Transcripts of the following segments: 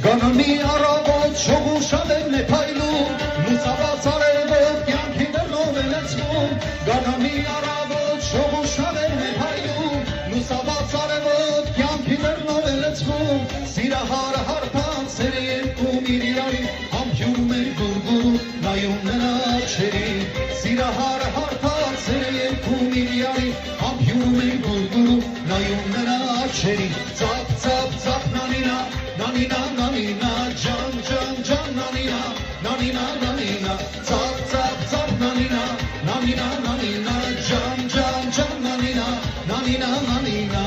Գանանի առավոտ շողուշալերն է փայլում, լուսաբաց արևոտ կյանքի դռնով է լցվում, գանանի առավոտ շողուշալերն է փայլում, լուսաբաց արևոտ կյանքի դռնով է լցվում, սիրահար հարբանցերը երկում իր իրարին, համբյուրում են գուրգուրում, նայում նրա աչքերին, սիրահար հարբանցերը երկում իր իրարին, համբյուրում են գուրգուրում, նայում նրա աչքերին, ծափ ծափ ծափ նանինա, նանինա նանինա, ջան ջան ջան նանինա, նանինա նանինա, ծափ ծափ ծափ նանինա, նանինա նանինա, ջան ջան ջան նանինա, նանինա նանինա.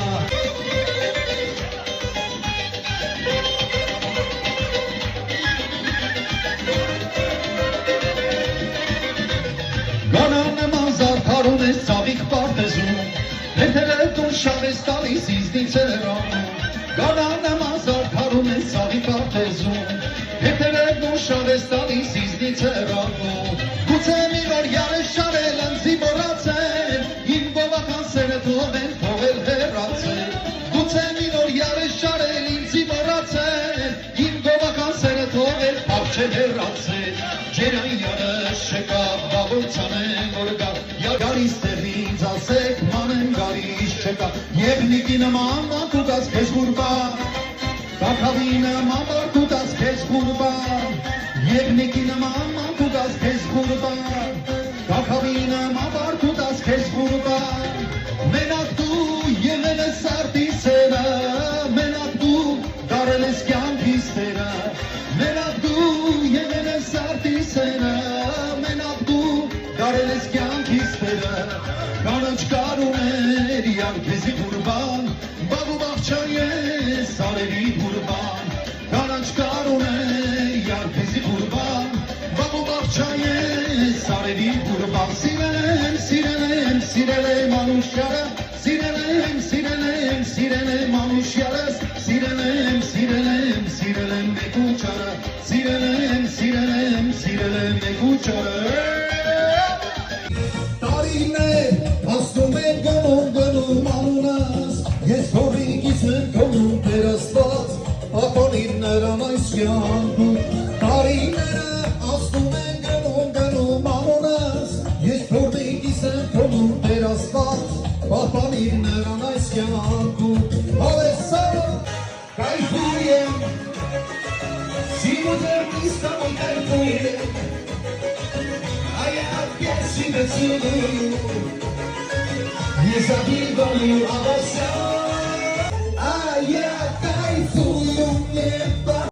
Գանանը մազարդարում ես ծավիկ պարտեզում, հետերը տուն շավ ես տալիս իզնից էր անում, գանանը մազարդարում ես ծավիկ պարտեզում, հետերը տուն շավ ես տալիս իզնից էր անում, գուցե մի որ յարես շարել ընձի մորացել, իմ գովական սերը թող են թողել հեռացել, գուցե մի որ յարես շարել ինձի մորացել, իմ գովական սերը թող են պավչել հեռացել, ջերան յարս չեկավ, բաղոցան են որ գա, յագարիս տեղից ասեք մանեմ գարիս չեկա, և նիկի նման մատուկած կեզ գուրբան, կակավի նման մարդուկած կեզ գուրբան, և նիկի նման մատուկած կեզ գուրբան, կակավի նման մարդուկած կեզ գուրբան, մենակ դու եղել ես արտի սերը, մենակ դու դարել ես կյանքիս տերը, մենակ դու եղել ես արտի սերը, մենակ դու դարել ես կյանքիս տերը, կանաչ կարում էր յանքեզի գուրբան, բաղու բաղչան ես արևի գուրբան, կանաչ կարում էր յանքեզի գուրբան, բաղու բաղչան ես արևի գուրբան, սիրել եմ անուշյարը, սիրել եմ անուշյարս, սիրել եմ մեկուչարը, սիրել եմ մեկուչարը. Տարիներ ասում են գնում անունս, ես հորիկիս եմ գնում տերաստված, ապանիր նրան այս կյանքում. Տարիները ասում են գնում անունս, ես հորիկիս եմ գնում տերաստված, ապանիր նրան այս կյանքում. Հավեսարը կայֆուր եմ, սիրուդեր իսկամոն կայֆուր եմ, ես ադիվալու ավասյա